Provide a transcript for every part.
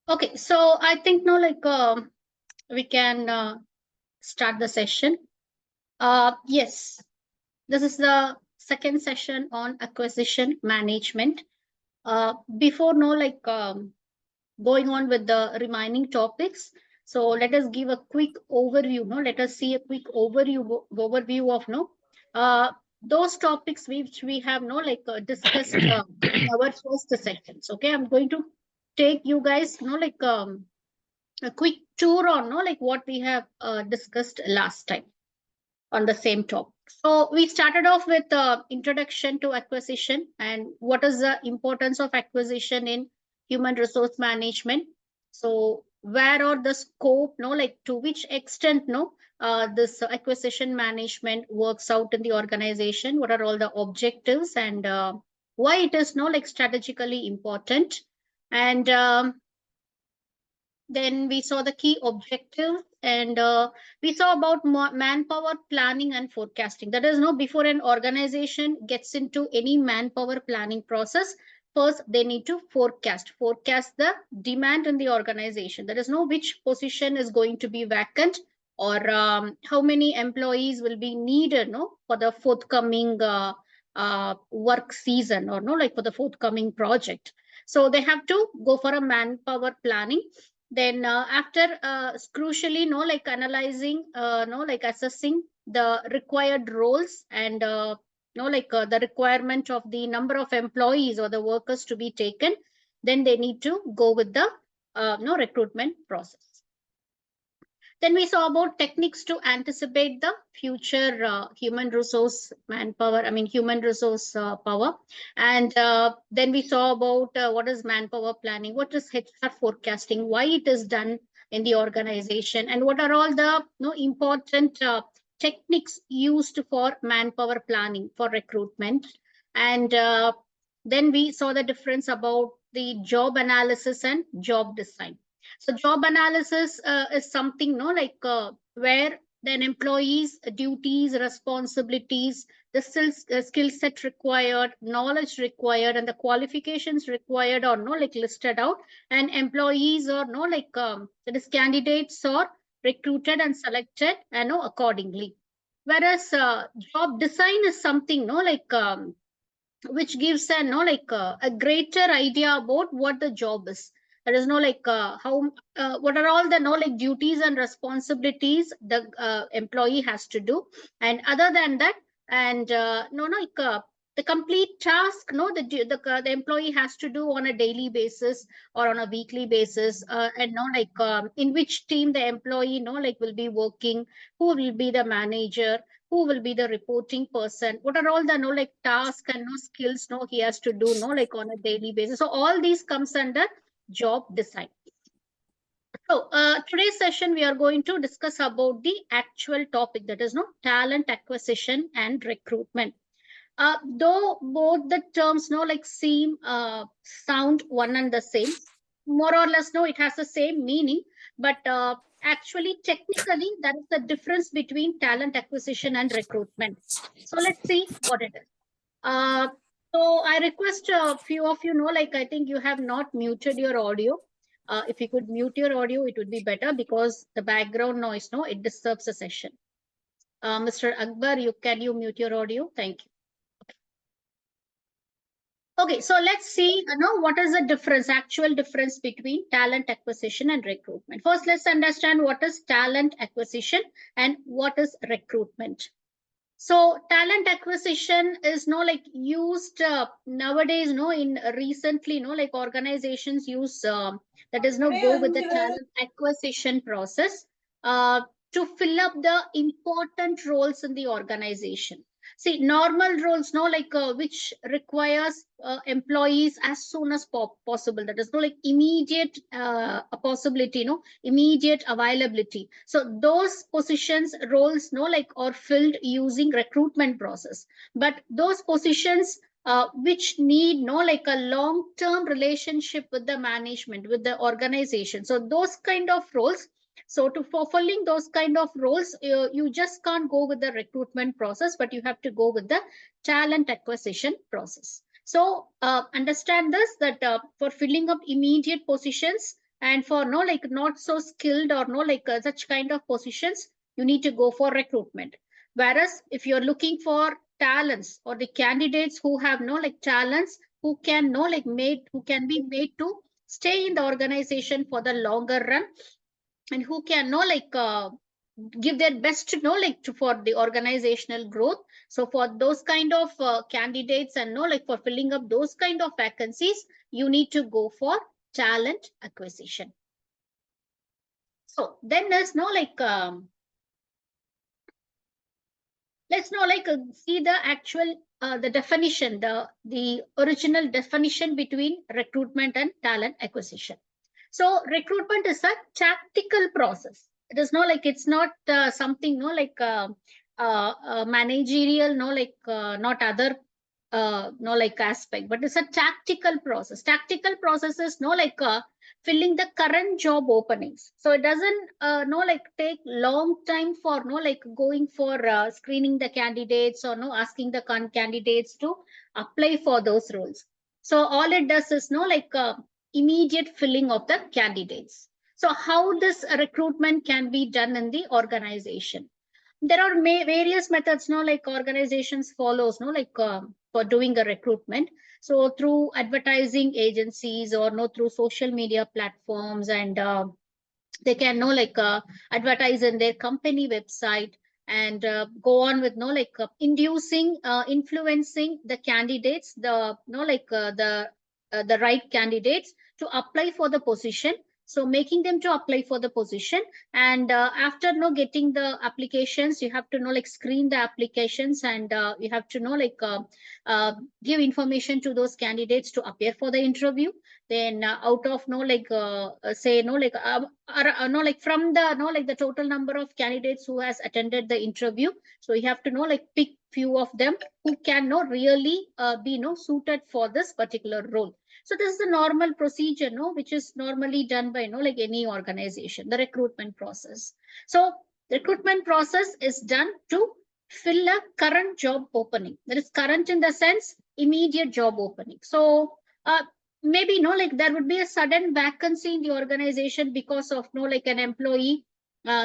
Okay, so I think no, we can start the session. Yes, this is the second session on acquisition management. Before no, going on with the remaining topics, so let us give a quick overview. No, let us see a quick overview of no, uh, those topics which we have no discussed in our first sessions. Okay, I'm going to take you guys a quick tour on what we have discussed last time on the same topic. So we started off with introduction to acquisition and what is the importance of acquisition in human resource management. So where are the scope, no, like to which extent, no, this acquisition management works out in the organization. What are all the objectives and why it is no like strategically important. And then we saw the key objectives and we saw about manpower planning and forecasting. That is, no, before an organization gets into any manpower planning process, first they need to forecast the demand in the organization. There is no which position is going to be vacant or how many employees will be needed, no, for the forthcoming work season or no, like for the forthcoming project. So they have to go for a manpower planning. Then after crucially no like analyzing no like assessing the required roles and no the requirement of the number of employees or the workers to be taken, then they need to go with the no recruitment process. Then we saw about techniques to anticipate the future human resource manpower, I mean, human resource power. And then we saw about what is manpower planning, what is HR forecasting, why it is done in the organization, and what are all the important techniques used for manpower planning for recruitment. And then we saw the difference about the job analysis and job design. So job analysis is something no where then employees duties, responsibilities, the skill set required, knowledge required, and the qualifications required are no like listed out, and employees or no that is candidates are recruited and selected and no accordingly. Whereas job design is something no which gives a no a greater idea about what the job is. There is no how what are all the no like duties and responsibilities the employee has to do, and other than that, and no the complete task no the employee has to do on a daily basis or on a weekly basis, and no in which team the employee no will be working, who will be the manager, who will be the reporting person, what are all the no tasks and no skills no he has to do no on a daily basis. So all these comes under job design. So today's session we are going to discuss about the actual topic, that is no talent acquisition and recruitment. Though both the terms no seem sound one and the same, more or less no it has the same meaning, but actually technically there is a difference between talent acquisition and recruitment. So let's see what it is. uh, so I request a few of you know I think you have not muted your audio. If you could mute your audio it would be better, because the background noise no it disturbs the session. Mr. Akbar, you mute your audio? Thank you. Okay, so let's see now what is the difference, actual difference between talent acquisition and recruitment. First, let's understand what is talent acquisition and what is recruitment. So talent acquisition is no used nowadays no in recently no organizations use that is no go with the talent acquisition process uh, to fill up the important roles in the organization. See, normal roles no which requires employees as soon as possible, that is no immediate a possibility no immediate availability. So those positions roles no are filled using recruitment process. But those positions which need no a long term relationship with the management, with the organization, so those kind of roles, so to fulfilling those kind of roles, you just can't go with the recruitment process, but you have to go with the talent acquisition process. So understand this, that for filling up immediate positions, And for no like not so skilled or no like such kind of positions, you need to go for recruitment. Whereas if you're looking for talents or the candidates who have no like talents, who can no like made, who can be made to stay in the organization for the longer run, and who can know like give their best to know like for the organizational growth. So for those kind of candidates and know like for filling up those kind of vacancies, you need to go for talent acquisition. So then there's no like let's now like see the actual the definition, the original definition between recruitment and talent acquisition. So recruitment is a tactical process. It is not like it's not something no like managerial no like not other no like aspect, but it's a tactical process. Tactical process is no like filling the current job openings. So it doesn't no like take long time for no like going for screening the candidates or no asking the candidates to apply for those roles. So all it does is no like immediate filling of the candidates. So how this recruitment can be done in the organization? There are various methods no like organizations follows no like for doing a recruitment. So through advertising agencies or no through social media platforms, and they can know like advertise in their company website, and go on with no like inducing influencing the candidates, the no like the right candidates to apply for the position. So making them to apply for the position, and after no getting the applications, you have to know like screen the applications, and you have to know like uh, give information to those candidates to appear for the interview. Then out of no like say no like no like from the no like the total number of candidates who has attended the interview, so you have to know like pick few of them who can no really be no suited for this particular role. So this is the normal procedure no which is normally done by no like any organization, the recruitment process. So recruitment process is done to fill a current job opening. That is current in the sense immediate job opening. So maybe no like there would be a sudden vacancy in the organization because of no like an employee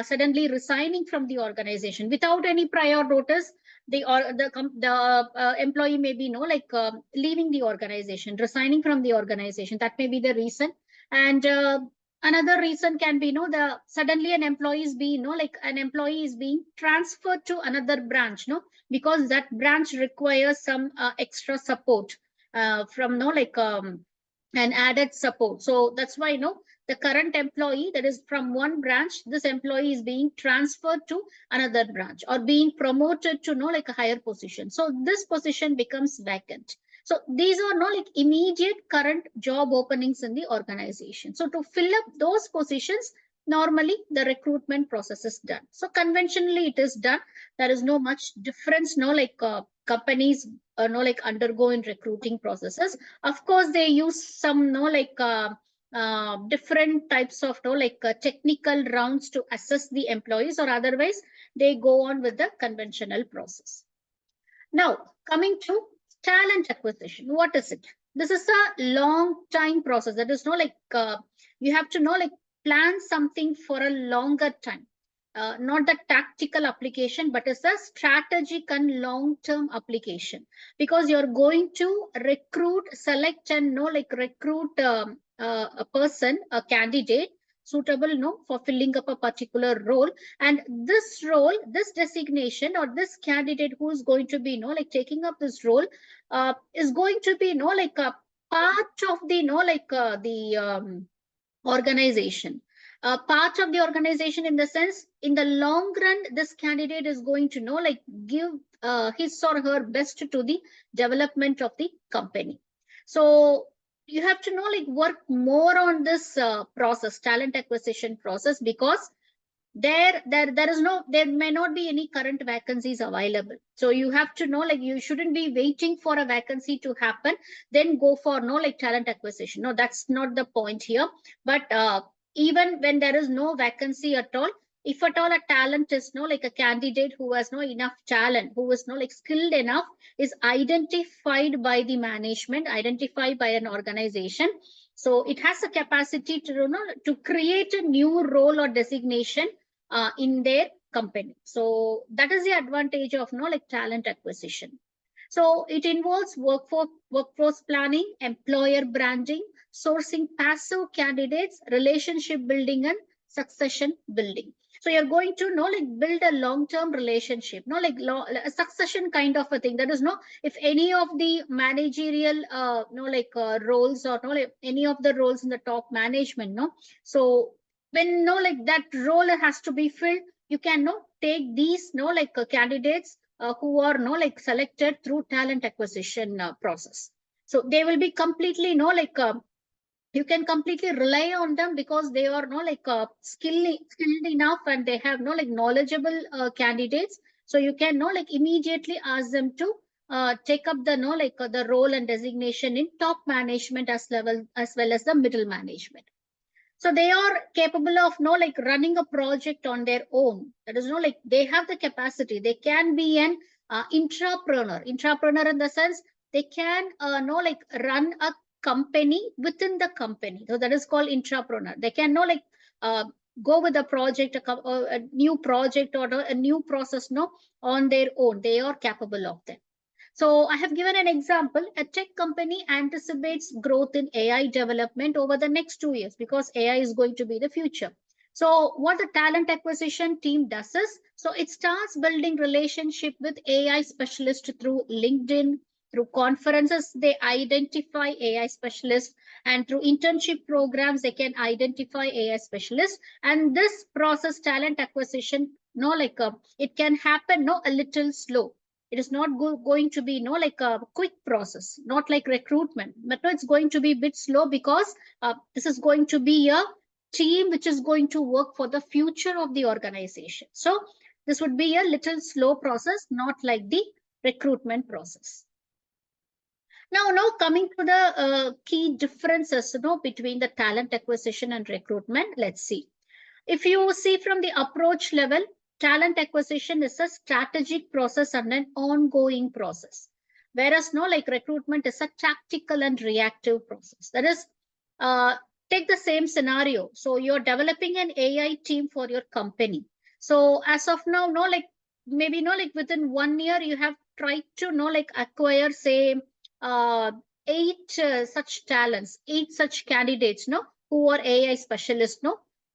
suddenly resigning from the organization without any prior notice. The or the employee may be no like leaving the organization, resigning from the organization. That may be the reason. And another reason can be no the suddenly an employee is being no like an employee is being transferred to another branch no, because that branch requires some extra support from no like and added support. So that's why the current employee that is from one branch, this employee is being transferred to another branch or being promoted to like a higher position. So this position becomes vacant. So these are like immediate current job openings in the organization. So to fill up those positions, normally the recruitment process is done. So conventionally it is done. There is no much difference like companies like undergo in recruiting processes. Of course they use some like different types of like technical rounds to assess the employees, or otherwise they go on with the conventional process. Now coming to talent acquisition, what is it? This is a long time process. That is like you have to like plan something for a longer time. Not the tactical application, but it's a strategic and long-term application, because you're going to recruit, select, and like recruit a person, a candidate suitable for filling up a particular role. And this role, this designation, or this candidate who is going to be like taking up this role is going to be like a part of the like the organization, part of the organization, in the sense in the long run this candidate is going to like give his or her best to the development of the company. So you have to like work more on this process, talent acquisition process, because there is no, there may not be any current vacancies available. So you have to like you shouldn't be waiting for a vacancy to happen then go for like talent acquisition. No, that's not the point here. But even when there is no vacancy at all, if at all a talent is like a candidate who has no enough talent, who is like skilled enough, is identified by the management, identified by an organization, So it has the capacity to, to create a new role or designation in their company. So that is the advantage of like talent acquisition. So it involves workforce planning, employer branding, sourcing passive candidates, relationship building, and succession building. So you're going to like build a long-term relationship, like a succession kind of a thing. That is if any of the managerial like roles, or like any of the roles in the top management, so when like that role has to be filled, you can take these like candidates who are like selected through talent acquisition process. So they will be completely like you can completely rely on them, because they are like skilled enough, and they have like knowledgeable candidates. So you can like immediately ask them to take up the like the role and designation in top management as well as the middle management. So they are capable of like running a project on their own. That is like they have the capacity. They can be an intrapreneur in the sense they can like run a company within the company. So that is called intrapreneur. They can like uh, go with a project, a new project, or a new process on their own. They are capable of that. So I have given an example. A tech company anticipates growth in AI development over the next 2 years, because AI is going to be the future. So what the talent acquisition team does is, so it starts building relationship with AI specialists through LinkedIn, through conferences, they identify AI specialists, and through internship programs, they can identify AI specialists. And this process, talent acquisition, like it can happen a little slow. It is not going to be like a quick process, not like recruitment, but no, it's going to be a bit slow, because this is going to be a team which is going to work for the future of the organization. So this would be a little slow process, not like the recruitment process. Now coming to the key differences between the talent acquisition and recruitment. Let's see. If you see from the approach level, talent acquisition is a strategic process and an ongoing process. Whereas like recruitment is a tactical and reactive process. That is, uh, take the same scenario. So you're developing an AI team for your company. So as of now, like maybe like within 1 year, you have tried to like acquire, say, uh, eight such talents, eight such candidates, who are AI specialists,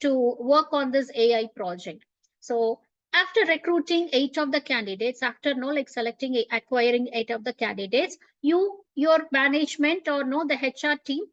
to work on this AI project. So after recruiting eight of the candidates, after like selecting, acquiring eight of the candidates, your management, or the HR team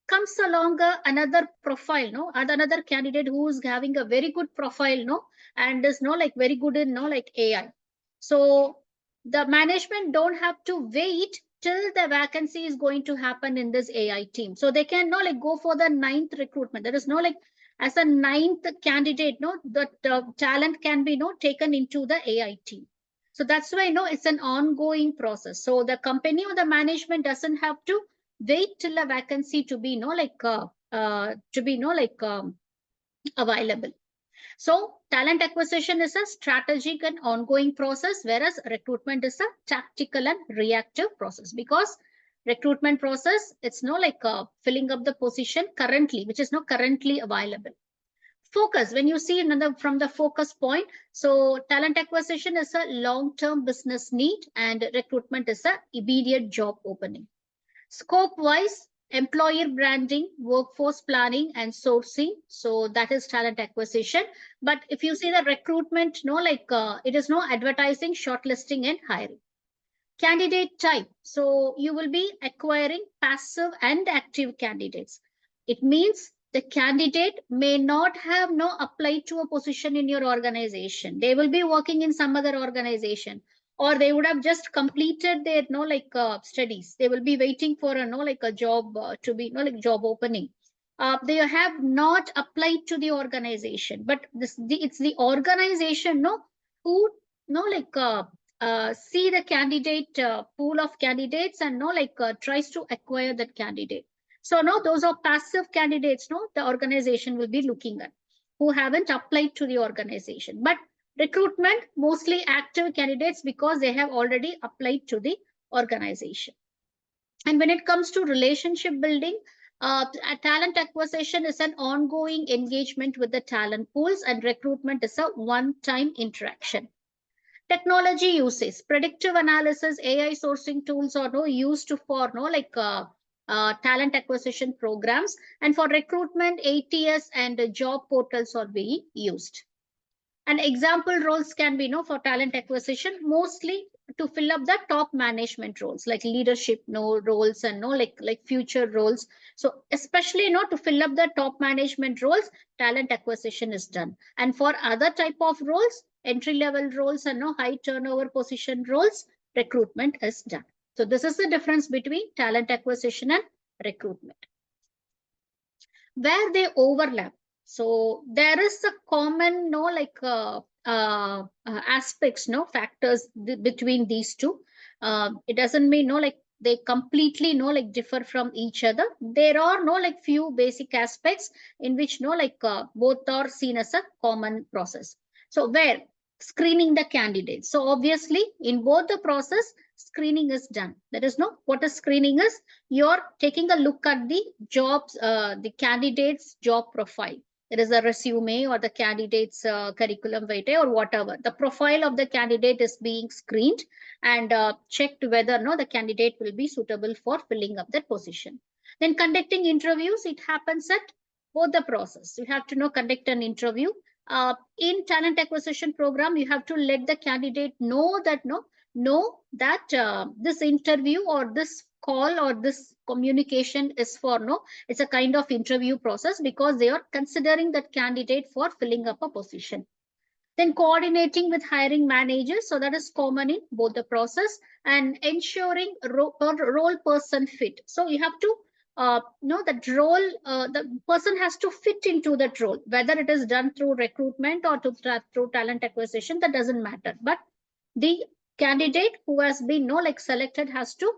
comes along another profile, another candidate who is having a very good profile, and is like very good in like AI. So the management don't have to wait till the vacancy is going to happen in this AI team. So they can like go for the ninth recruitment. There is like as a ninth candidate, that talent can be taken into the AI team. So that's why it's an ongoing process. So the company or the management doesn't have to wait till a vacancy to be available. So talent acquisition is a strategic and ongoing process, whereas recruitment is a tactical and reactive process. Because recruitment process, it's like filling up the position currently, which is not currently available. Focus, when you see another from the focus point, so talent acquisition is a long-term business need, and recruitment is a immediate job opening. Scope wise, employer branding, workforce planning, and sourcing. So that is talent acquisition. But if you see the recruitment, like it is no advertising, shortlisting, and hiring. Candidate type. So you will be acquiring passive and active candidates. It means the candidate may not have applied to a position in your organization. They will be working in some other organization, or they would have just completed their like studies. They will be waiting for a like a job to be like job opening. They have not applied to the organization, but it's the organization who like see the candidate pool of candidates, and like tries to acquire that candidate. So those are passive candidates, the organization will be looking at, who haven't applied to the organization. But recruitment, mostly active candidates, because they have already applied to the organization. And when it comes to relationship building, Talent acquisition is an ongoing engagement with the talent pools, and recruitment is a one-time interaction. Technology uses predictive analysis, AI sourcing tools are no used to for no talent acquisition programs, and for recruitment, ATS and job portals are being used. And example roles can be for talent acquisition, mostly to fill up the top management roles like leadership roles and like future roles. So especially to fill up the top management roles, talent acquisition is done. And for other type of roles, entry level roles and no high turnover position roles, recruitment is done. So this is the difference between talent acquisition and recruitment. Where they overlap, so there is a common aspects factors between these two. It doesn't mean they completely differ from each other. There are few basic aspects in which both are seen as a common process. So where screening the candidates, so obviously in both the process screening is done. That is what is screening is, you're taking a look at the jobs, the candidate's job profile. There is a resume or the candidate's curriculum vitae or whatever. The profile of the candidate is being screened and checked whether the candidate will be suitable for filling up that position. Then conducting interviews, it happens at both the process. You have to conduct an interview. In talent acquisition program, you have to let the candidate know that this interview or this call or this communication is for it's a kind of interview process, because they are considering that candidate for filling up a position. Then coordinating with hiring managers, so that is common in both the process, and ensuring role person fit. So you have to know that role, the person has to fit into that role, whether it is done through recruitment or through talent acquisition, that doesn't matter. But the candidate who has been selected has to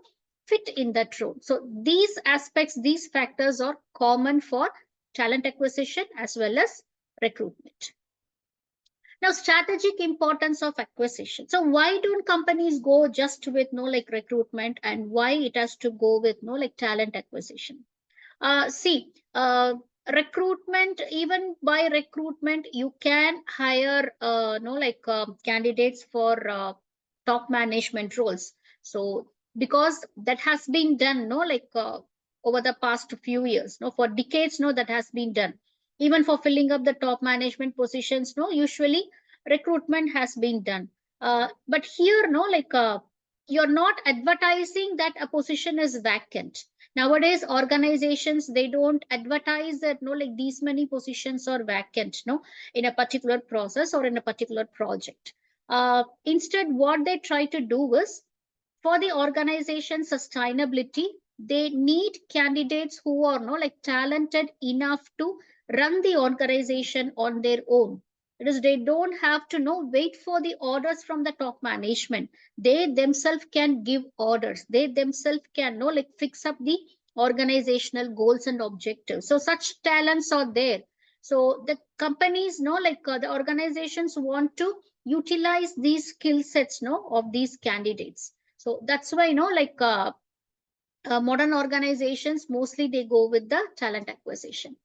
fit in that role. So these aspects, these factors are common for talent acquisition as well as recruitment. Now, strategic importance of acquisition. So why don't companies go just with recruitment, and why it has to go with talent acquisition? See, recruitment, even by recruitment, you can hire candidates for top management roles. So because that has been done, over the past few years, for decades, that has been done. Even for filling up the top management positions, usually recruitment has been done. But here, you're not advertising that a position is vacant. Nowadays organizations, they don't advertise that these many positions are vacant in a particular process or in a particular project. Instead, what they try to do is, for the organization sustainability, they need candidates who are talented enough to run the organization on their own. It is, they don't have to wait for the orders from the top management. They themselves can give orders. They themselves can fix up the organizational goals and objectives. So such talents are there. So the companies the organizations want to utilize these skill sets of these candidates. So that's why modern organizations, mostly they go with the talent acquisition.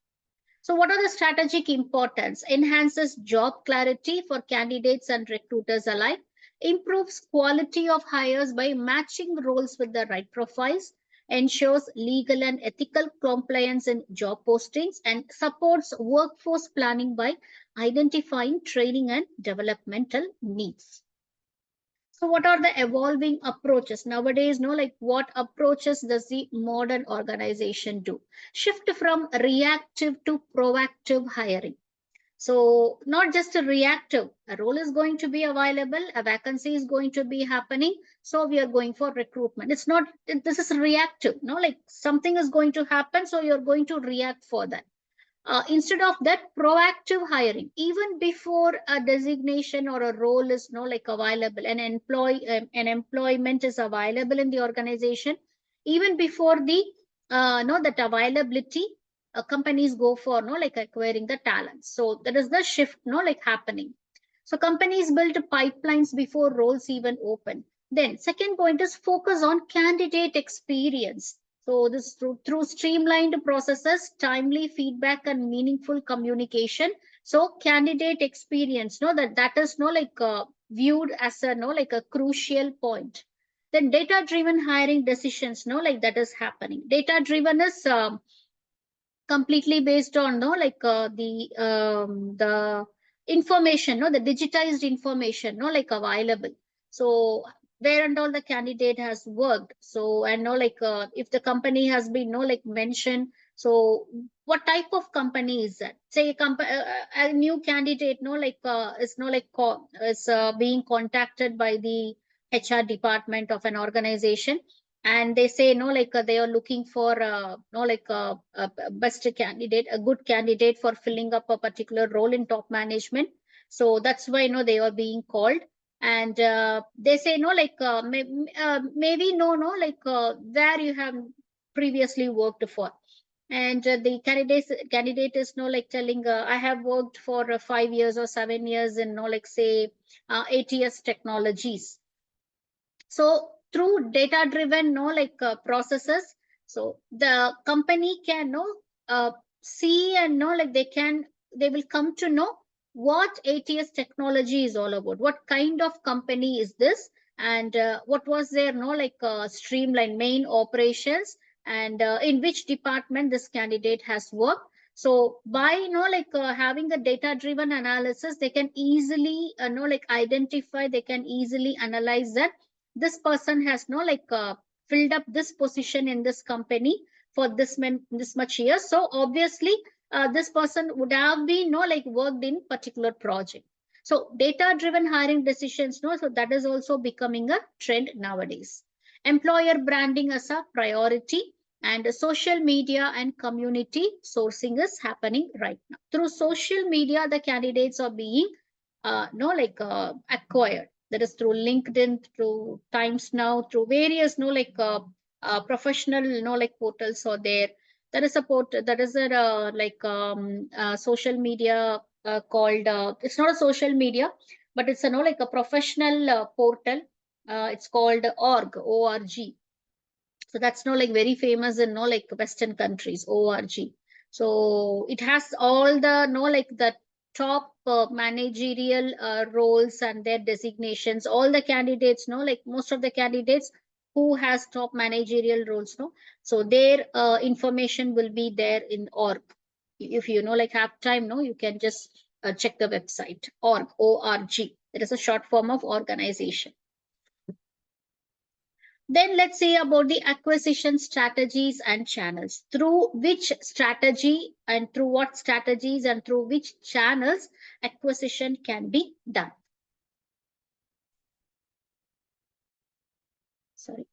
So what are the strategic importance? Enhances job clarity for candidates and recruiters alike, improves quality of hires by matching roles with the right profiles, ensures legal and ethical compliance in job postings, and supports workforce planning by identifying training and developmental needs. So what are the evolving approaches nowadays? What approaches does the modern organization do? Shift from reactive to proactive hiring. So not just a reactive, a role is going to be available, a vacancy is going to be happening, so we are going for recruitment. It's not, this is reactive, something is going to happen, so you're going to react for that. Instead of that, proactive hiring, even before a designation or a role is available, an employment is available in the organization, even before the that availability, companies go for acquiring the talents. So that is the shift happening. So companies build pipelines before roles even open. Then second point is focus on candidate experience. So this through streamlined processes, timely feedback, and meaningful communication. So candidate experience, no, that is no like viewed as a no like a crucial point. Then data driven hiring decisions, no, like that is happening. Data driven is completely based on no like the information, no, the digitized information, no, like available. So where and all the candidate has worked, so and no like if the company has been no like mentioned, so what type of company is that, say a new candidate no like is no like is being contacted by the HR department of an organization, and they say no like they are looking for no like a best candidate, a good candidate for filling up a particular role in top management. So that's why they are being called. And they say no like maybe no like where you have previously worked for. And the candidate is no like telling I have worked for 5 years or 7 years in no like say ATS technologies. So through data driven no like processes, so the company can know see and know like they will come to know what ATS technology is all about, what kind of company is this, and what was their no like streamline main operations, and in which department this candidate has worked. So by like having a data driven analysis, they can easily know like identify, they can easily analyze that this person has no like filled up this position in this company for this much years. So obviously this person would have been no like worked in particular project. So data driven hiring decisions, no, so that is also becoming a trend nowadays. Employer branding as a priority, and social media and community sourcing is happening right now. Through social media, the candidates are being no like acquired, that is through LinkedIn, through Times Now, through various no like professional no like portals are there. That is a that is a like social media called it's not a social media, but it's a no like a professional portal. It's called org. So that's no like very famous in no like Western countries, org. So it has all the no like the top managerial roles and their designations, all the candidates no like most of the candidates who has top managerial roles, no, so their information will be there in org. If you know like have time, no, you can just check the website org. It is a short form of organization. Then let's say about the acquisition strategies and channels. Through which strategy and through what strategies and through which channels acquisition can be done. Sorry.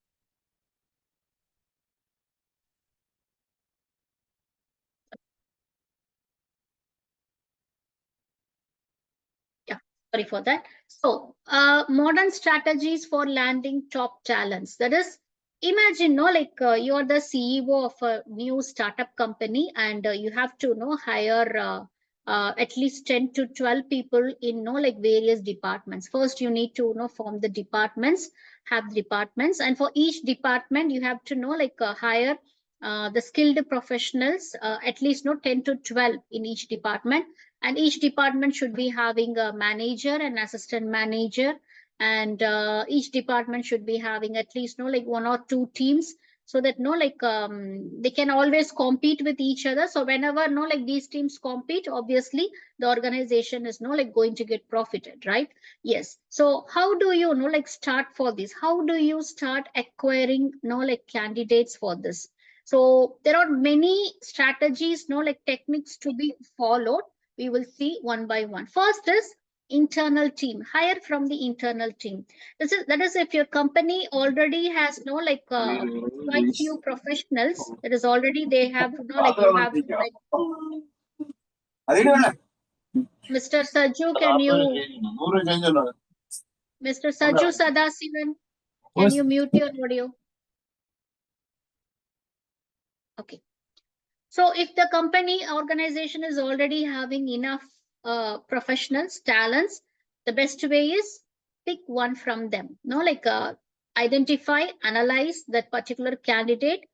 Yeah, sorry for that. So, modern strategies for landing top talents. That is, imagine, no, like you're the CEO of a new startup company, and you have to, hire at least 10 to 12 people in, like various departments. First, you need to, form the departments, have departments, and for each department, you have to, like hire the skilled professionals, at least, 10 to 12 in each department, and each department should be having a manager and assistant manager, and each department should be having at least like one or two teams, so that like they can always compete with each other. So whenever like these teams compete, obviously the organization is like going to get profited, right? Yes. So how do you like start for this? How do you start acquiring like candidates for this? So there are many strategies, like techniques to be followed. We will see one by one. First is internal team. Hire from the internal team. That is if your company already has like quite few professionals. That is already they have like you have like Mr. Saju, can you Mr. Saju Sadasivan, can you mute your audio? Okay. So if the company organization is already having enough professionals, talents, the best way is pick one from them. Like identify, analyze that particular candidate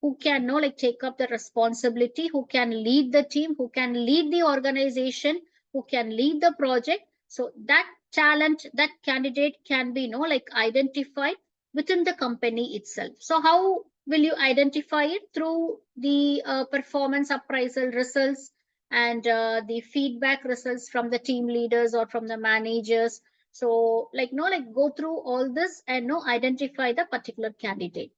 who can know like take up the responsibility, who can lead the team, who can lead the organization, who can lead the project. So that talent, that candidate can be like identified within the company itself. So how will you identify it? Through the performance appraisal results and the feedback results from the team leaders or from the managers. So like go through all this and identify the particular candidate.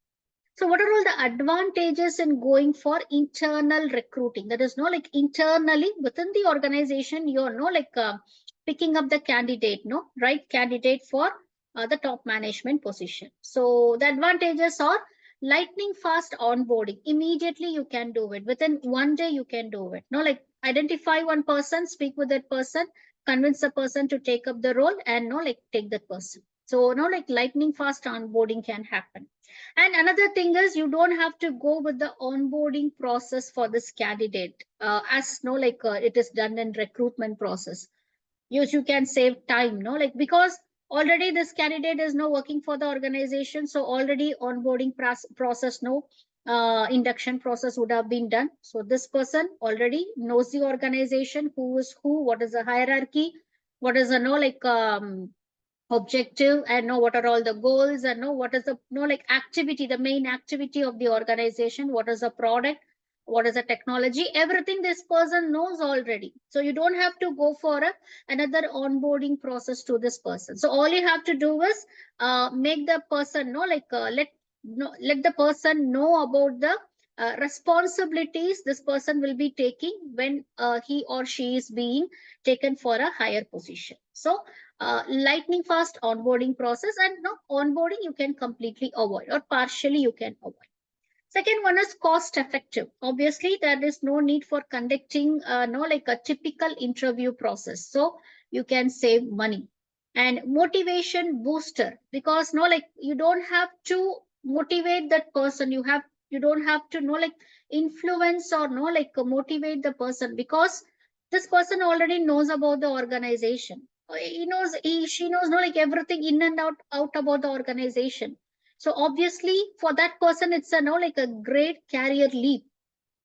So what are all the advantages in going for internal recruiting? That is like internally within the organization, you're like picking up the candidate, right candidate for the top management position. So the advantages are lightning fast onboarding. Immediately you can do it. Within one day you can do it. Like identify one person, speak with that person, convince the person to take up the role and like take that person. So like lightning fast onboarding can happen. And another thing is you don't have to go with the onboarding process for this candidate as like it is done in recruitment process. You can save time, like because already this candidate is now working for the organization, so already onboarding process, no induction process would have been done. So this person already knows the organization, who is who, what is the hierarchy, what is the objective, and know what are all the goals, and know what is the like activity, the main activity of the organization, what is the product, what is the technology, everything this person knows already. So you don't have to go for another onboarding process to this person. So all you have to do is make the person know like let the person know about the responsibilities this person will be taking when he or she is being taken for a higher position. So lightning fast onboarding process, and no onboarding you can completely avoid or partially you can avoid. Second one is cost effective. Obviously there is no need for conducting no like a typical interview process, so you can save money. And motivation booster, because no like you don't have to motivate that person, you don't have to like influence or motivate the person, because this person already knows about the organization. He knows, she knows like everything in and out about the organization. So obviously for that person it's a like a great career leap.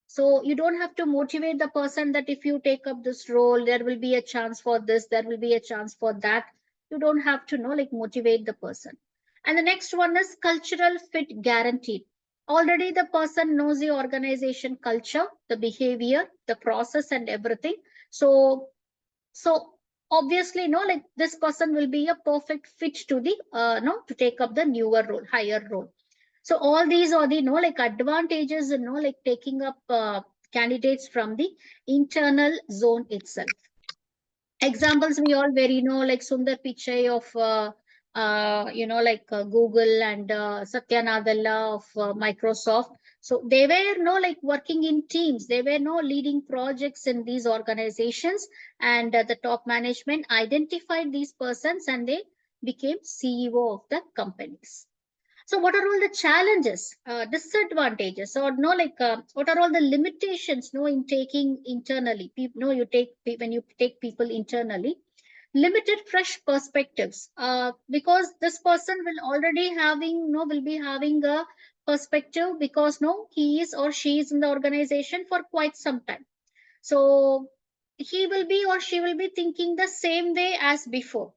So you don't have to motivate the person that if you take up this role there will be a chance for this, there will be a chance for that. You don't have to like motivate the person. And the next one is cultural fit guaranteed. Already the person knows the organization culture, the behavior, the process and everything. So obviously like this person will be a perfect fit to the no to take up the newer role, higher role. So all these are the like advantages, like taking up candidates from the internal zone itself. Examples we all very know, like Sundar Pichai of Google, and Satya Nadella of Microsoft. So they were like working in teams, they were leading projects in these organizations, and the top management identified these persons and they became CEO of the companies. So what are all the challenges, disadvantages, or what are all the limitations in taking internally? People, no, you take when you take people internally, limited fresh perspectives, because this person will already having no will be having a perspective, because no he is or she is in the organization for quite some time. So he will be or she will be thinking the same way as before.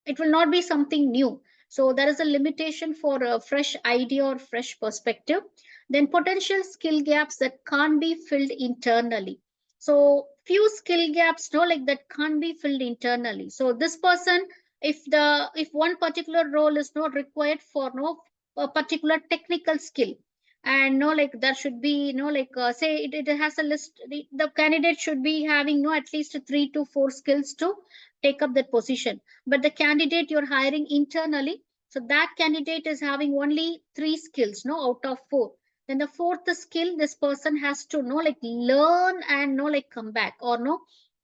It will not be something new. So there is a limitation for a fresh idea or fresh perspective. Then potential skill gaps that can't be filled internally. So few skill gaps like that can't be filled internally. So this person, if one particular role is not required for no a particular technical skill, and like there should be say it has a list, the candidate should be having at least 3 to 4 skills to take up that position. But the candidate you're hiring internally, so that candidate is having only 3 skills out of 4. Then the fourth skill this person has to like learn and like come back, or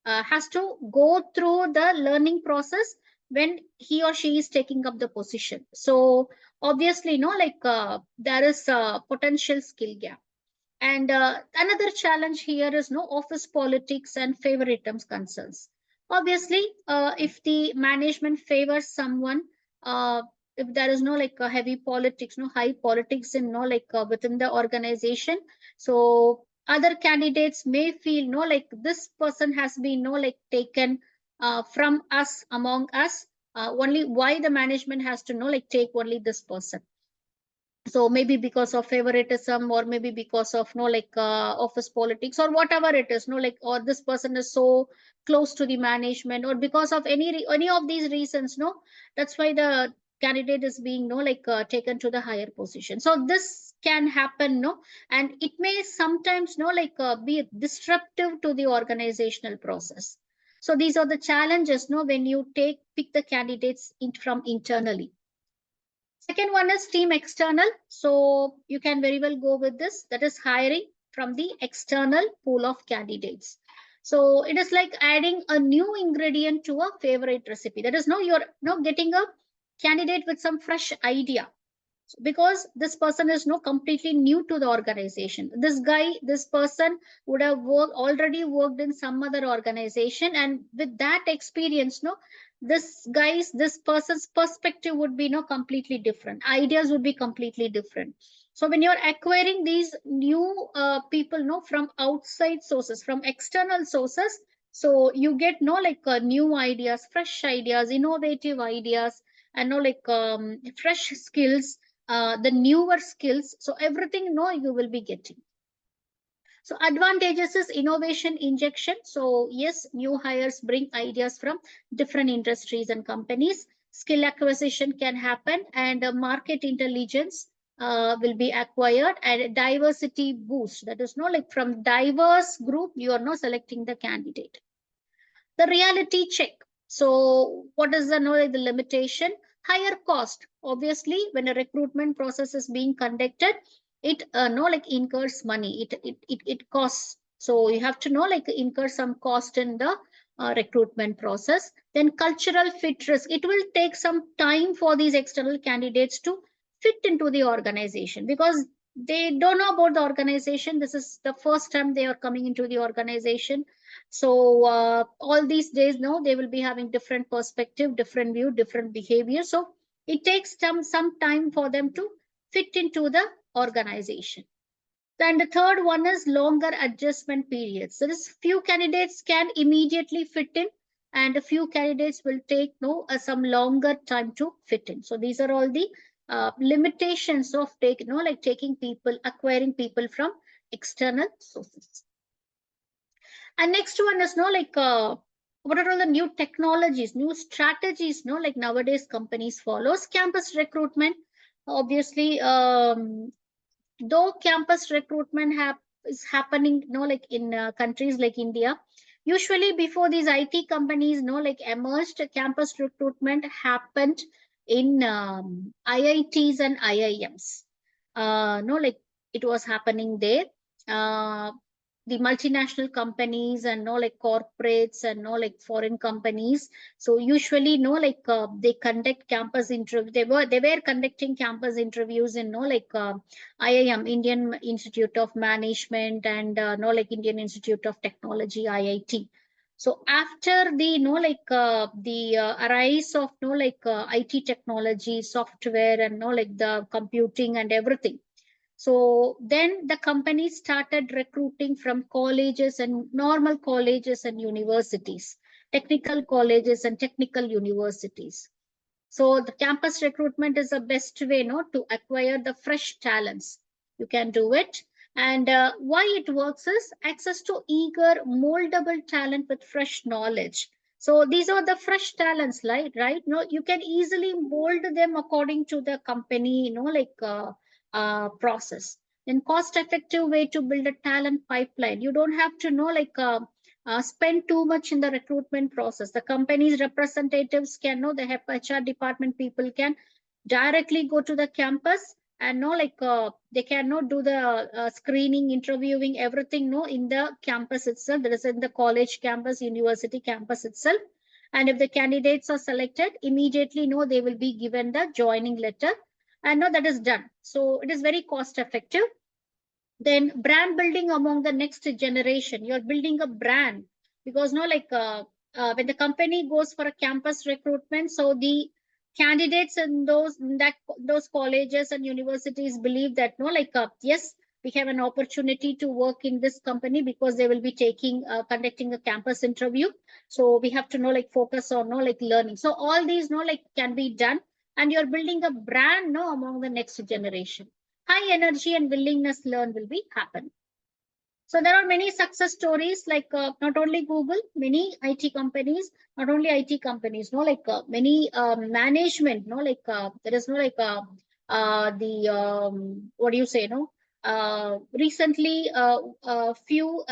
has to go through the learning process when he or she is taking up the position. So obviously there is a potential skill gap. And another challenge here is no office politics and favoritism concerns. Obviously, if the management favors someone, if there is no like a heavy politics, no high politics in no like within the organization, so other candidates may feel no like this person has been no like taken from us, among us, only why the management has to know like take only this person. So maybe because of favoritism, or maybe because of no like office politics, or whatever it is, no like, or this person is so close to the management, or because of any of these reasons, no, that's why the candidate is being no like taken to the higher position. So this can happen, no, and it may sometimes no like be disruptive to the organizational process. So these are the challenges, no, when you take pick the candidates from internally. Second one is team external. So you can very well go with this. That is hiring from the external pool of candidates. So it is like adding a new ingredient to a favorite recipe. That is, no, you're no getting a candidate with some fresh idea, because this person is no completely new to the organization. This person would have already worked in some other organization, and with that experience, no, this person's perspective would be no completely different, ideas would be completely different. So when you're acquiring these new people, no, from outside sources, from external sources, so you get no like new ideas, fresh ideas, innovative ideas, and no like fresh skills, the newer skills. So everything, no, you will be getting. So advantages is innovation injection. So yes, new hires bring ideas from different industries and companies. Skill acquisition can happen, and market intelligence will be acquired, and diversity boost. That is no like from diverse group, you are not selecting the candidate. The reality check. So what is the no the limitation? Higher cost. Obviously, when a recruitment process is being conducted, it no like incurs money. It costs. So you have to know like incur some cost in the recruitment process. Then cultural fit risk. It will take some time for these external candidates to fit into the organization, because they don't know about the organization. This is the first time they are coming into the organization. So all these days, no, they will be having different perspective, different view, different behavior. So it takes some time for them to fit into the organization. Then the third one is longer adjustment periods. So this few candidates can immediately fit in, and a few candidates will take no some longer time to fit in. So these are all the limitations of taking people, acquiring people from external sources. And next one is no like what are all the new technologies, new strategies, no like nowadays companies follows campus recruitment. Obviously, though campus recruitment is happening, like in countries like India, usually before these IT companies, like emerged, campus recruitment happened in IITs and IIMs. No, like it was happening there. Uh, the multinational companies and no like corporates and no like foreign companies, so usually no like they conduct campus interview, they were conducting campus interviews in no like IIM, Indian Institute of Management, and no like Indian Institute of Technology, IIT. So after the no like the arise of no like IT technology, software, and no like the computing and everything, so then the company started recruiting from colleges and normal colleges and universities, technical colleges and technical universities. So the campus recruitment is the best way, no, to acquire the fresh talents. You can do it. And why it works is access to eager, moldable talent with fresh knowledge. So these are the fresh talents, right? No, you can easily mold them according to the company, like process. Then cost-effective way to build a talent pipeline. You don't have to know like spend too much in the recruitment process. The company's representatives can know, the HR department people can directly go to the campus and know like they cannot do the screening, interviewing, everything no in the campus itself. That is in the college campus, university campus itself. And if the candidates are selected, immediately no they will be given the joining letter, and no that is done. So it is very cost effective. Then brand building among the next generation. You're building a brand, because no like when the company goes for a campus recruitment, so the candidates in those colleges and universities believe that no, like yes, we have an opportunity to work in this company because they will be taking conducting a campus interview. So we have to know like focus on no like learning. So all these no like can be done, and you're building a brand no among the next generation. High energy and willingness learn will be happen. So there are many success stories, like not only Google, many IT companies, not only IT companies, no, like many management, no, like there is no like the what do you say, no? Recently, few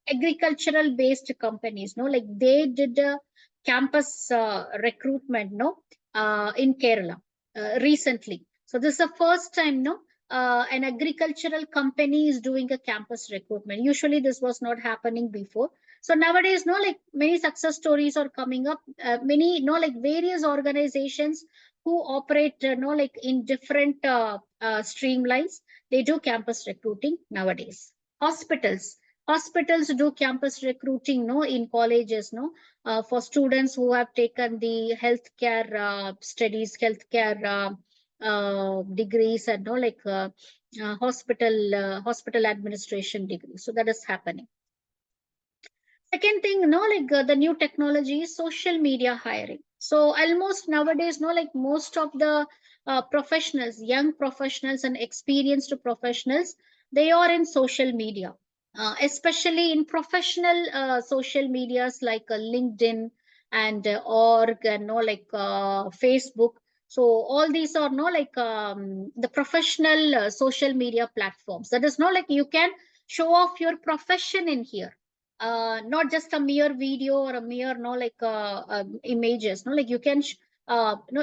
agricultural based companies, no, like they did a campus recruitment, no, in Kerala recently. So this is the first time, no, an agricultural company is doing a campus recruitment. Usually, this was not happening before. So nowadays, no, like many success stories are coming up. Many, no, like various organizations who operate, no, like in different streamlines, they do campus recruiting nowadays. Hospitals, hospitals do campus recruiting, no, in colleges, no, for students who have taken the healthcare studies, healthcare. Degrees and no like hospital administration degree. So that is happening. Second thing, no like the new technology is social media hiring. So almost nowadays, no like most of the professionals, young professionals and experienced professionals, they are in social media, especially in professional social medias like LinkedIn and org and no like Facebook. So all these are no like the professional social media platforms. That is no like you can show off your profession in here, not just a mere video or a mere no like images, no like you can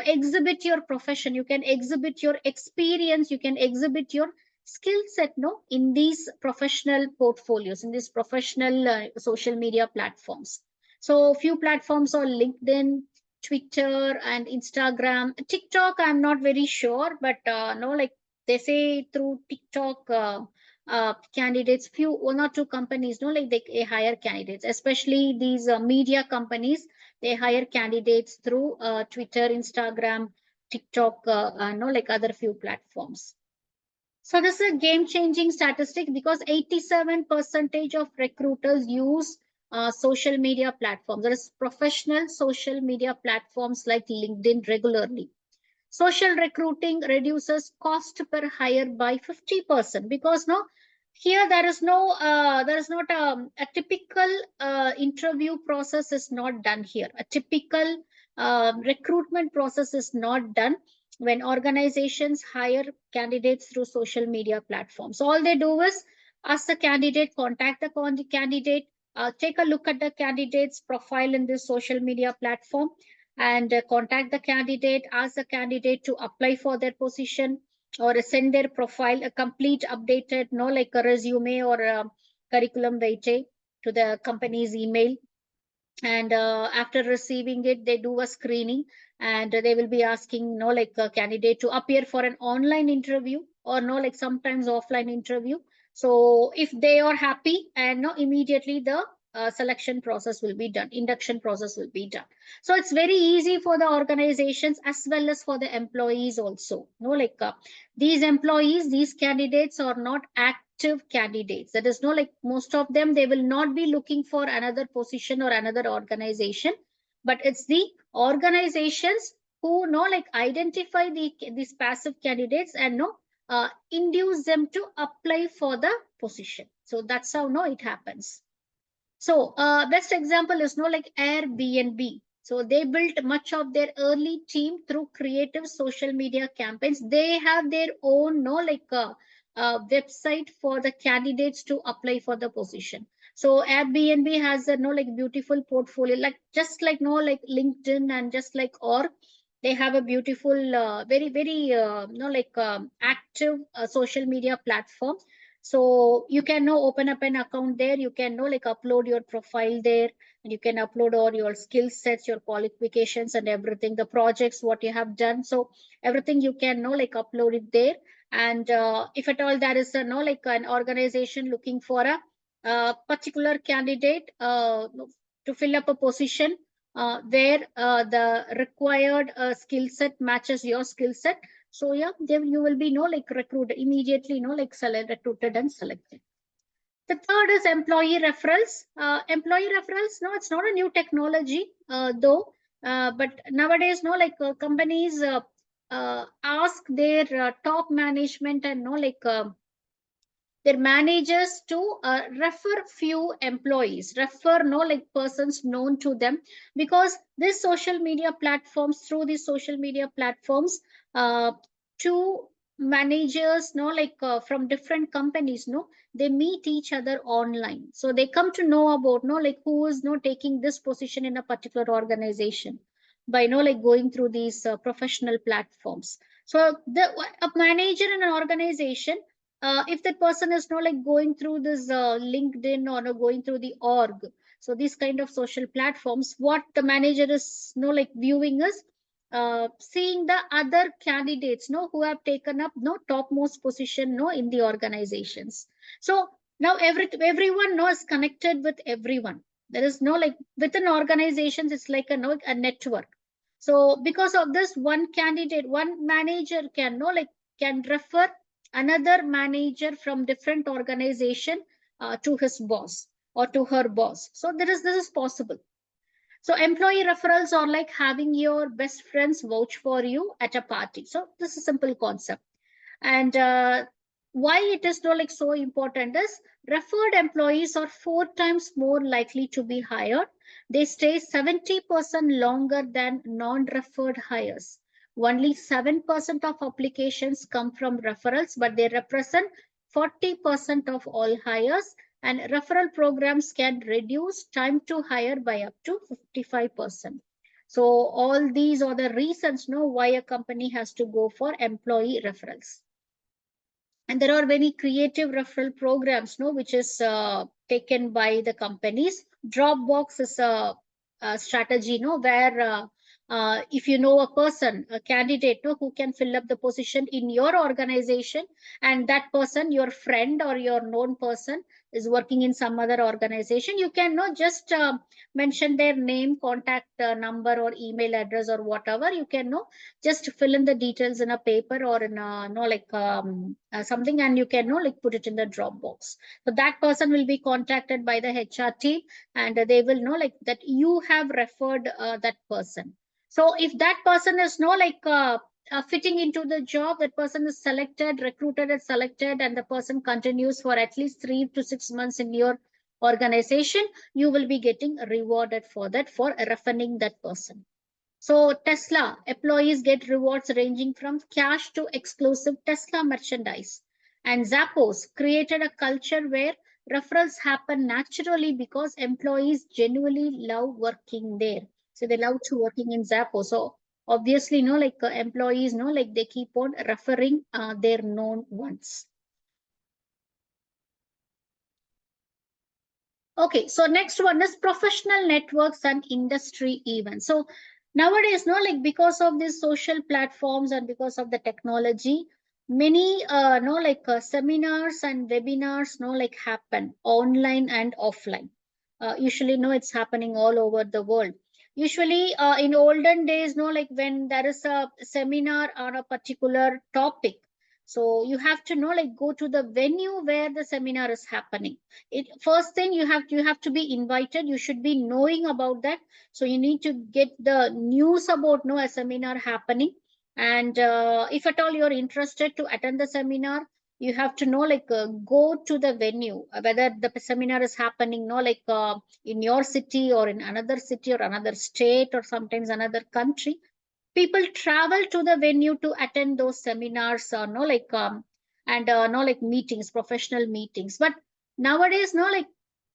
exhibit your profession, you can exhibit your experience, you can exhibit your skill set no in these professional portfolios, in these professional social media platforms. So few platforms are LinkedIn, Twitter and Instagram. TikTok I'm not very sure, but no like they say through TikTok candidates, few one or two companies no like they hire candidates, especially these media companies, they hire candidates through Twitter, Instagram, TikTok, no like other few platforms. So this is a game changing statistic because 87 percentage of recruiters use social media platforms, that is professional social media platforms like LinkedIn regularly. Social recruiting reduces cost per hire by 50% because no here there is no there is not a typical interview process is not done here, a typical recruitment process is not done when organizations hire candidates through social media platforms. So all they do is ask the candidate, contact the candidate, take a look at the candidate's profile in this social media platform, and contact the candidate, ask the candidate to apply for their position or send their profile, a complete updated, no like a resume or a curriculum vitae to the company's email. And after receiving it, they do a screening, and they will be asking no like a candidate to appear for an online interview or no like sometimes offline interview. So if they are happy, and no immediately the selection process will be done, induction process will be done. So it's very easy for the organizations as well as for the employees also, no like these employees, these candidates are not active candidates. That is no like most of them, they will not be looking for another position or another organization, but it's the organizations who know like identify these passive candidates and no induce them to apply for the position. So that's how no it happens. So, best example is no like Airbnb. So they built much of their early team through creative social media campaigns. They have their own no like website for the candidates to apply for the position. So Airbnb has a no like beautiful portfolio, like just like no like LinkedIn and just like or they have a beautiful, very no like active social media platform. So you can now open up an account there, you can now like upload your profile there, and you can upload all your skill sets, your qualifications and everything, the projects what you have done. So everything you can now like upload it there. And if at all there is a no like an organization looking for a particular candidate to fill up a position where the required skill set matches your skill set. So yeah, then you will be like recruited immediately, like recruited and selected. The third is employee referrals. Employee referrals, no, it's not a new technology, though, but nowadays, no, like companies ask their top management and no, like their managers to refer few employees, refer no like persons known to them, because these social media platforms, through these social media platforms, uh, two managers no like from different companies, no, they meet each other online, so they come to know about no like who is no taking this position in a particular organization by no like going through these professional platforms. So the a manager in an organization, if that person is not like going through this LinkedIn or no, going through the org, so these kind of social platforms, what the manager is no like viewing is seeing the other candidates no who have taken up no topmost position no in the organizations. So now everyone no is connected with everyone. There is no like within organizations, it's like a no a network. So because of this, one candidate, one manager can no like can refer another manager from different organization to his boss or to her boss. So this is possible. So employee referrals are like having your best friends vouch for you at a party. So this is a simple concept. And why it is no like so important is referred employees are 4 times more likely to be hired. They stay 70% longer than non-referred hires. Only 7% of applications come from referrals, but they represent 40% of all hires. And referral programs can reduce time to hire by up to 55%. So all these are the reasons no why a company has to go for employee referrals. And there are many creative referral programs no which is taken by the companies. Dropbox is a strategy no where if you know a person, a candidate no who can fill up the position in your organization, and that person, your friend or your known person, is working in some other organization, you can no just mention their name, contact number or email address or whatever. You can no just fill in the details in a paper or in a no like something, and you can no like put it in the Dropbox. So that person will be contacted by the HR team, and they will know like that you have referred that person. So if that person is no like fitting into the job, that person is selected, recruited and selected, and the person continues for at least 3 to 6 months in your organization, you will be getting rewarded for that, for referring that person. So Tesla employees get rewards ranging from cash to exclusive Tesla merchandise. And Zappos created a culture where referrals happen naturally because employees genuinely love working there. So they love to working in Zappos. So obviously, like employees, like they keep on referring their known ones. Okay, so next one is professional networks and industry events. So nowadays, like because of these social platforms and because of the technology, many like seminars and webinars like happen online and offline. Usually, it's happening all over the world. Usually, in olden days, like when there is a seminar on a particular topic, so you have to like go to the venue where the seminar is happening. It first thing, you have to be invited, you should be knowing about that. So you need to get the news about a seminar happening. And if at all you're interested to attend the seminar, you have to know like go to the venue, whether the seminar is happening like in your city or in another city or another state or sometimes another country. People travel to the venue to attend those seminars or no like and no like meetings, professional meetings. But nowadays, like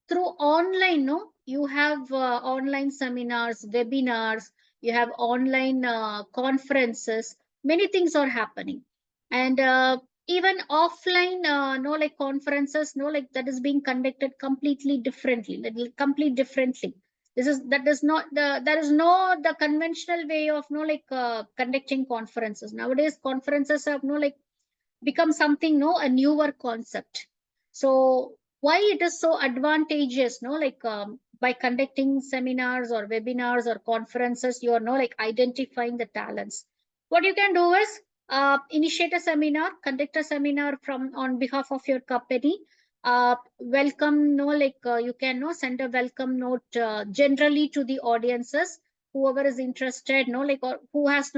through online, you have online seminars, webinars, you have online conferences, many things are happening. And even offline like conferences like that is being conducted completely differently, completely differently. This is that is not the there is no the conventional way of like conducting conferences. Nowadays conferences have like become something a newer concept. So why it is so advantageous like by conducting seminars or webinars or conferences, you are like identifying the talents. What you can do is initiate a seminar, conduct a seminar from on behalf of your company. Welcome, you can send a welcome note generally to the audiences, whoever is interested, or who has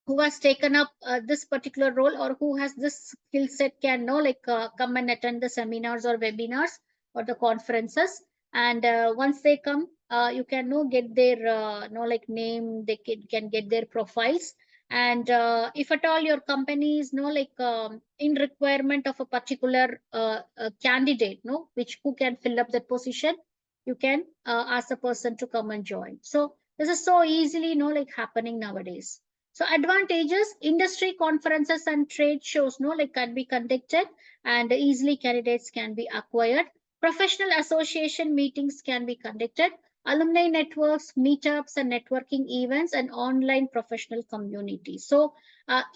who has taken up this particular role or who has this skill set can come and attend the seminars or webinars or the conferences. And once they come, you can get their name, they can get their profiles. And if at all your company is in requirement of a particular candidate, which who can fill up that position, you can ask the person to come and join. So this is so easily happening nowadays. So advantages, industry conferences and trade shows can be conducted and easily candidates can be acquired. Professional association meetings can be conducted. Alumni networks, meetups and networking events and online professional communities. So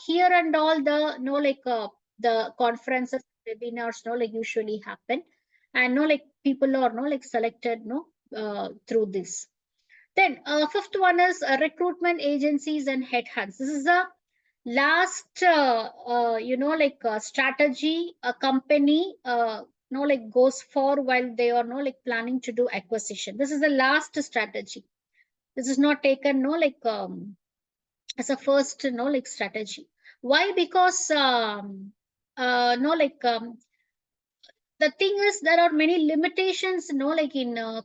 here and all the the conferences, webinars usually happen, and people are selected through this. Then fifth one is recruitment agencies and headhunts. This is the last, strategy a company, goes for while they are, planning to do acquisition. This is the last strategy. This is not taken, as a first, strategy. Why? Because, no, the thing is there are many limitations in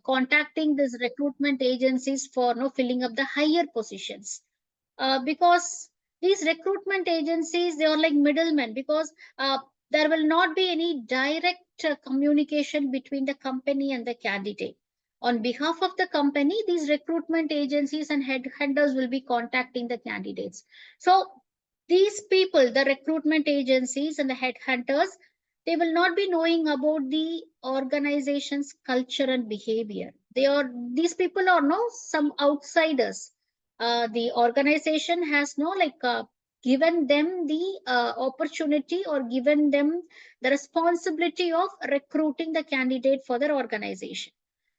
contacting these recruitment agencies for filling up the higher positions, because these recruitment agencies, they are like middlemen, because there will not be any direct communication between the company and the candidate. On behalf of the company, these recruitment agencies and headhunters will be contacting the candidates. So these people, the recruitment agencies and the headhunters, they will not be knowing about the organization's culture and behavior. These people are some outsiders. The organization has given them the opportunity or given them the responsibility of recruiting the candidate for their organization.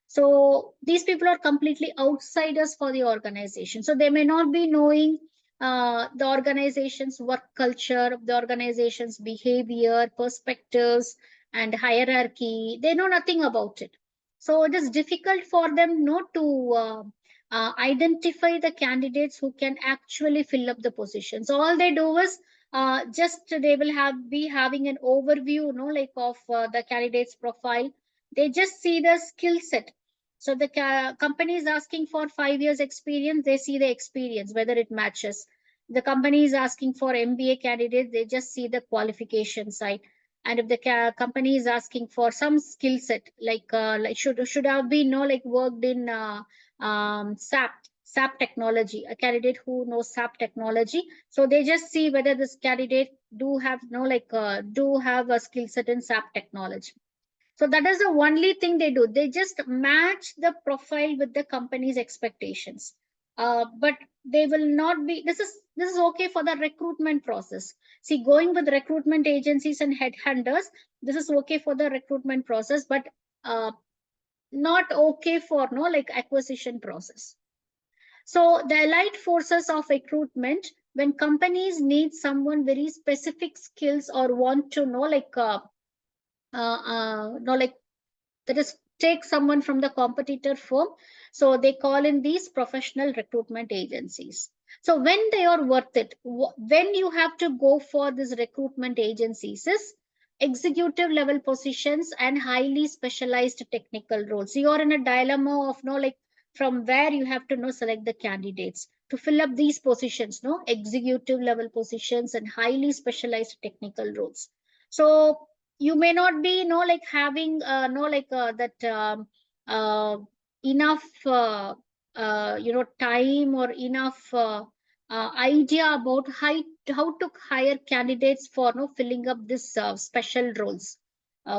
So these people are completely outsiders for the organization. So they may not be knowing the organization's work culture, the organization's behavior, perspectives, and hierarchy. They know nothing about it. So it is difficult for them not to identify the candidates who can actually fill up the position. So all they do is just they will be having an overview, of the candidate's profile. They just see the skill set. So the company is asking for 5 years experience. They see the experience, whether it matches. The company is asking for MBA candidates. They just see the qualification side. And if the company is asking for some skill set, like should have been worked in SAP technology, a candidate who knows SAP technology. So they just see whether this candidate do have do have a skill set in SAP technology. So that is the only thing they do. They just match the profile with the company's expectations. But they will not be. This is okay for the recruitment process. See, going with recruitment agencies and headhunters, this is okay for the recruitment process, but not okay for acquisition process. So the allied forces of recruitment, when companies need someone very specific skills or want to know that is take someone from the competitor firm, so they call in these professional recruitment agencies. So when they are worth it, when you have to go for these recruitment agencies is executive level positions and highly specialized technical roles. You are in a dilemma of from where you have to select the candidates to fill up these positions, executive level positions and highly specialized technical roles. So you may not be having that enough time or enough idea about how to hire candidates for filling up this special roles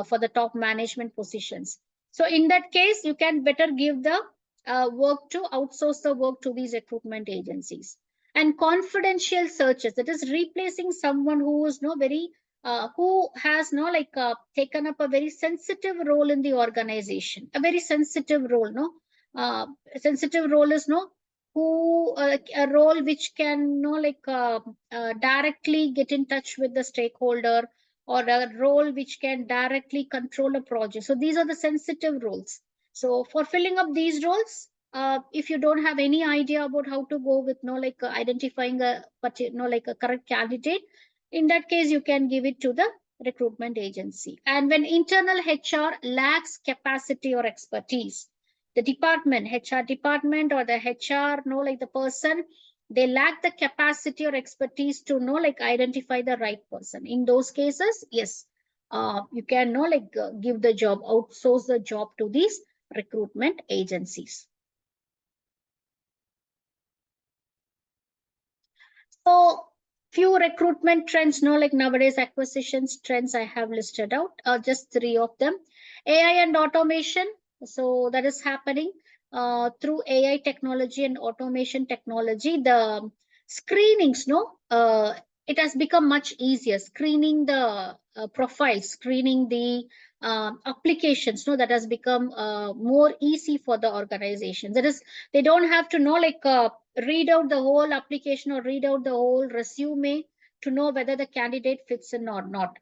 for the top management positions. So in that case, you can better give the work to outsource the work to these recruitment agencies. And confidential searches, that is replacing someone who is very who has no like taken up a very sensitive role in the organization, a very sensitive role, no, a sensitive role is no, who a role which can no like directly get in touch with the stakeholder, or a role which can directly control a project. So these are the sensitive roles. So for filling up these roles, if you don't have any idea about how to go with no like identifying a no like a correct candidate, in that case you can give it to the recruitment agency. And when internal HR lacks capacity or expertise, the department, HR department, or the HR know like the person, they lack the capacity or expertise to know like identify the right person. In those cases, yes, you can know like give the job, outsource the job to these recruitment agencies. So few recruitment trends, no, like nowadays acquisitions trends I have listed out, just three of them. AI and automation. So that is happening through AI technology and automation technology. The screenings, no, it has become much easier. Screening the profiles, screening the applications, no, that has become more easy for the organization. That is, they don't have to know like read out the whole application or read out the whole resume to know whether the candidate fits in or not.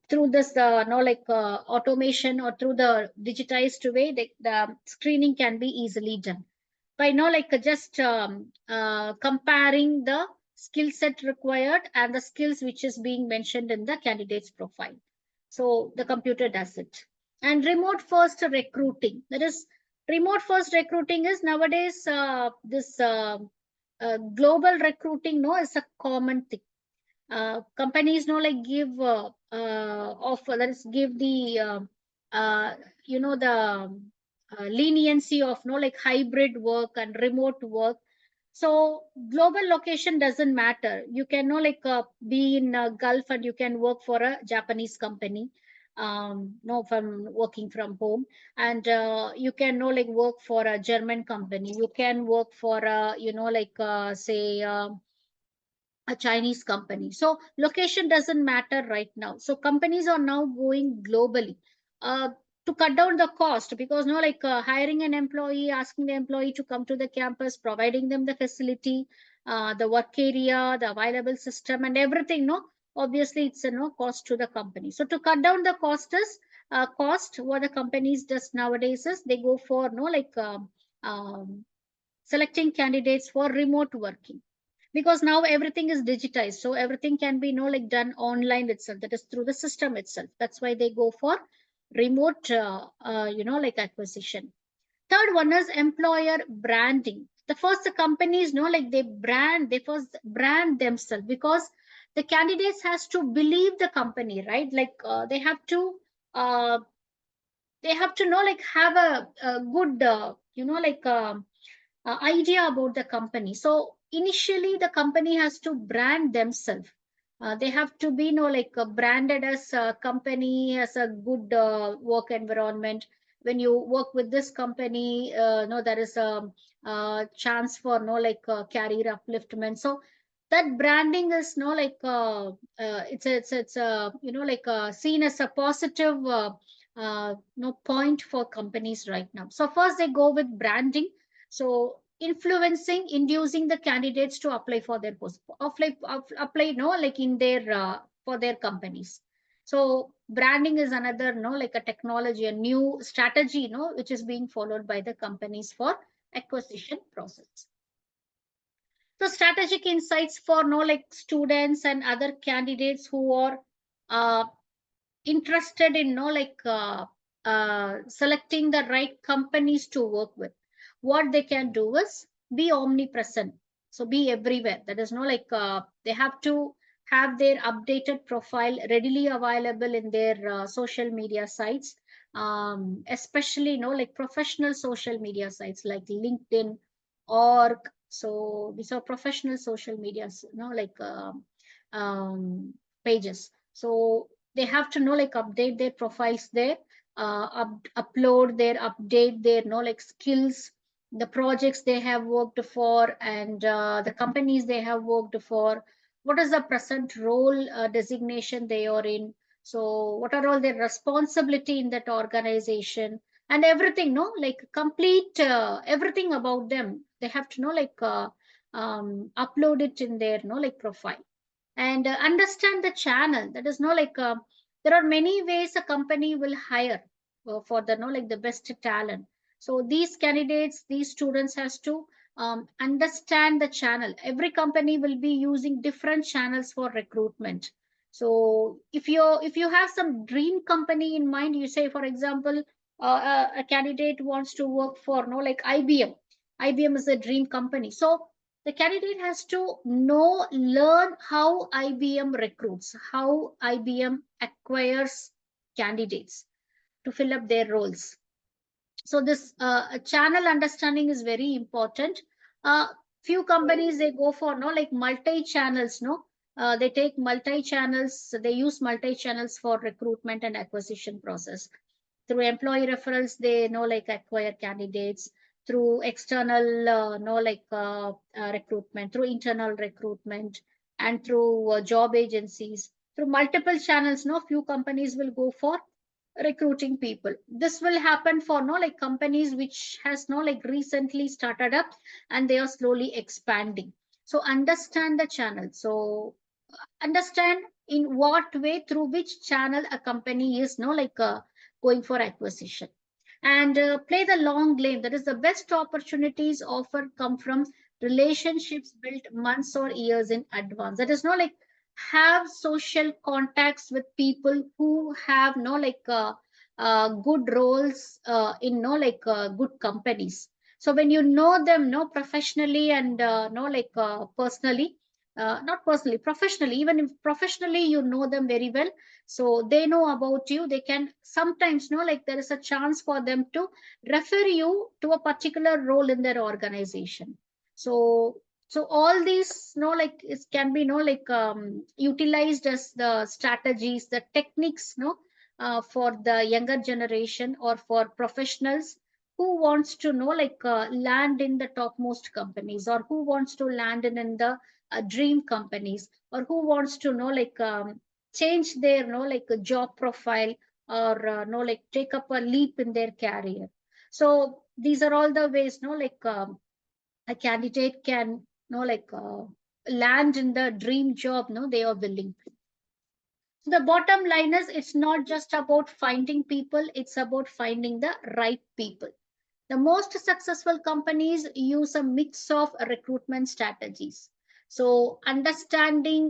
Through this, no, like automation or through the digitized way, the screening can be easily done by no like just comparing the skill set required and the skills which is being mentioned in the candidate's profile. So the computer does it. And remote first recruiting, that is, remote first recruiting is nowadays this global recruiting, no, is a common thing. Companies know like give offer, that is give the uh, the leniency of no like hybrid work and remote work. So global location doesn't matter. You can know like be in Gulf and you can work for a Japanese company, no, from working from home. And you can know like work for a German company, you can work for a like say a Chinese company. So location doesn't matter right now. So companies are now going globally uh, to cut down the cost, because no like hiring an employee, asking the employee to come to the campus, providing them the facility, the work area, the available system and everything, no, obviously it's a no cost to the company. So to cut down the cost, what the companies does nowadays is they go for no like selecting candidates for remote working, because now everything is digitized, so everything can be like done online itself, that is through the system itself. That's why they go for remote like acquisition. Third one is employer branding. The first, the companies like they first brand themselves, because the candidates has to believe the company, right? Like uh, they have to know like have a good idea about the company. So initially, the company has to brand themselves. They have to be, like branded as a company, as a good work environment. When you work with this company, no, there is a chance for no like career upliftment. So that branding is no like it's like seen as a positive no point for companies right now. So first they go with branding, so influencing, inducing the candidates to apply for their post, apply no like in their for their companies. So branding is another no like a technology, a new strategy, which is being followed by the companies for acquisition process. So strategic insights for no like students and other candidates who are uh, interested in selecting the right companies to work with. What they can do is be omnipresent, so be everywhere. That is no like they have to have their updated profile readily available in their social media sites, especially like professional social media sites like LinkedIn, org. So these are professional social medias, like um, pages. So they have to like update their profiles there, upload their update their like skills, the projects they have worked for, and the companies they have worked for, what is the present role designation they are in, so what are all their responsibility in that organization, and everything, no, like complete everything about them they have to know, like upload it in their, no, like profile. And understand the channel, that is no, like there are many ways a company will hire for the, no, like the best talent. So these candidates, these students has to understand the channel. Every company will be using different channels for recruitment. So if you have some dream company in mind, you say for example a candidate wants to work for, no, like IBM is a dream company. So the candidate has to know, learn how IBM recruits, how IBM acquires candidates to fill up their roles. So this channel understanding is very important. Few companies they go for, no, like multi channels, no, they take multi channels, they use multi channels for recruitment and acquisition process. Through employee referrals they know, like acquire candidates, through external know, like recruitment, through internal recruitment, and through job agencies, through multiple channels, no, few companies will go for recruiting people. This will happen for, no, like companies which has, no, like recently started up and they are slowly expanding. So understand the channel. So understand in what way, through which channel a company is, no, like going for acquisition. And play the long game, that is the best opportunities often come from relationships built months or years in advance. That is, no, like have social contacts with people who have, no, like good roles in, no, like good companies. So when you know them, no, professionally and no, like personally, not personally, professionally, even if professionally you know them very well, so they know about you, they can sometimes know, like there is a chance for them to refer you to a particular role in their organization. So all these, know, like it can be, know, like utilized as the strategies, the techniques, no, for the younger generation or for professionals who wants to know, like land in the topmost companies, or who wants to land in the dream companies, or who wants to know, like change their, know, like a job profile, or know, like take up a leap in their career. So these are all the ways, know, like a candidate can, know, like land in the dream job, no, they are willing. So the bottom line is, it's not just about finding people, it's about finding the right people. The most successful companies use a mix of recruitment strategies. So understanding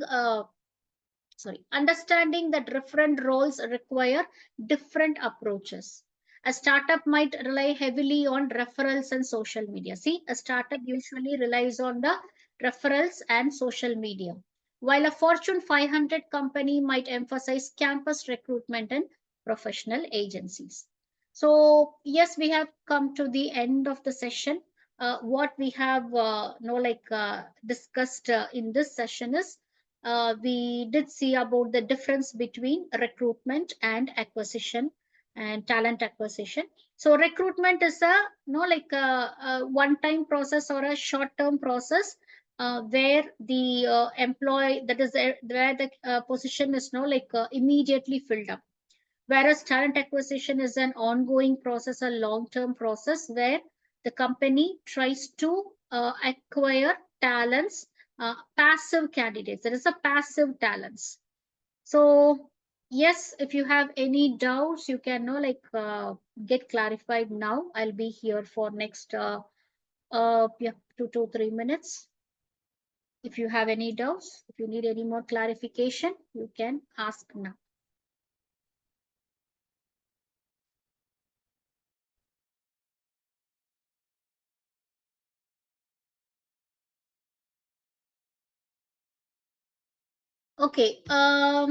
that different roles require different approaches. A startup might rely heavily on referrals and social media. See, a startup usually relies on the referrals and social media, while a Fortune 500 company might emphasize campus recruitment and professional agencies. So, yes, we have come to the end of the session. What we have discussed in this session is, we did see about the difference between recruitment and acquisition and talent acquisition. So recruitment is a, a one time process or a short term process, where the employee, that is where the position is, immediately filled up. Whereas talent acquisition is an ongoing process, a long term process, where the company tries to acquire talents, passive candidates. There is a passive talents. So, yes, if you have any doubts, you can know, get clarified now. I'll be here for next yeah, 2 to 3 minutes. If you have any doubts, if you need any more clarification, you can ask now. Okay. A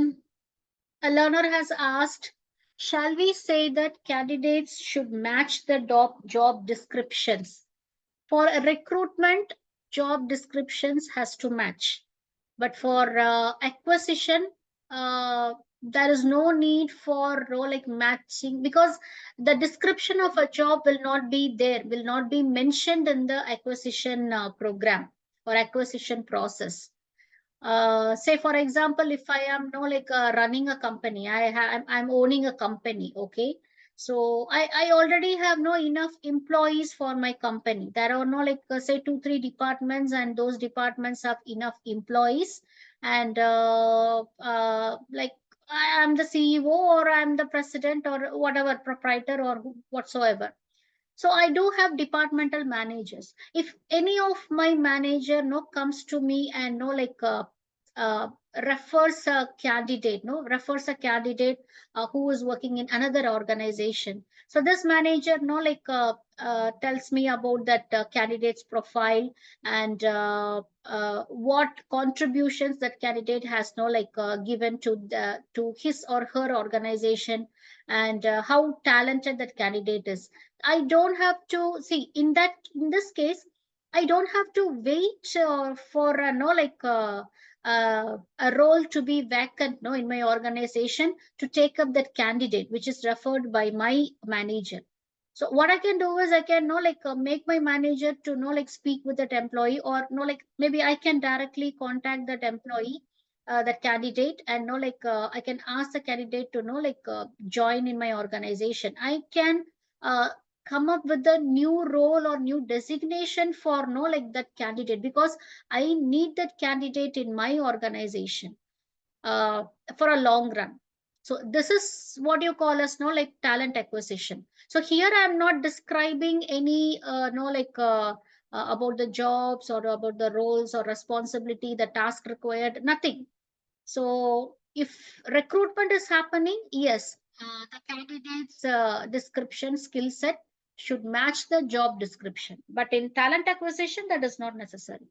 learner has asked, shall we say that candidates should match the job descriptions? For recruitment, job descriptions has to match. But for acquisition, there is no need for role like matching, because the description of a job will not be there, will not be mentioned in the acquisition program or acquisition process. Say for example, if I am running a company, I'm owning a company, okay. So I already have no enough employees for my company. There are no say 2 3 departments, and those departments have enough employees. And like I am the CEO, or I'm the president, or whatever, proprietor, or whatsoever. So I do have departmental managers. If any of my manager no comes to me and no uh, refers a candidate, who is working in another organization. So this manager tells me about that candidate's profile, and what contributions that candidate has given to his or her organization, and how talented that candidate is. I don't have to see in this case. I don't have to wait for a role to be vacant, no, in my organization, to take up that candidate which is referred by my manager. So what I can do is I can make my manager to speak with that employee, or maybe I can directly contact that employee, that candidate, and I can ask the candidate to join in my organization. I can uh, come up with a new role or new designation for that candidate, because I need that candidate in my organization uh, for a long run. So this is what you call as talent acquisition. So here I am not describing any about the jobs, or about the roles or responsibility, the task required, nothing. So if recruitment is happening, yes, the candidate's description, skill set should match the job description. But in talent acquisition, that is not necessary.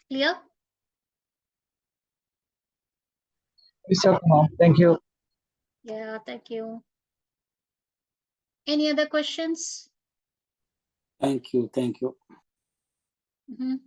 Clear? Yes, sir, ma'am. Thank you. Yeah, thank you. Any other questions? Thank you. Thank you. Mhm.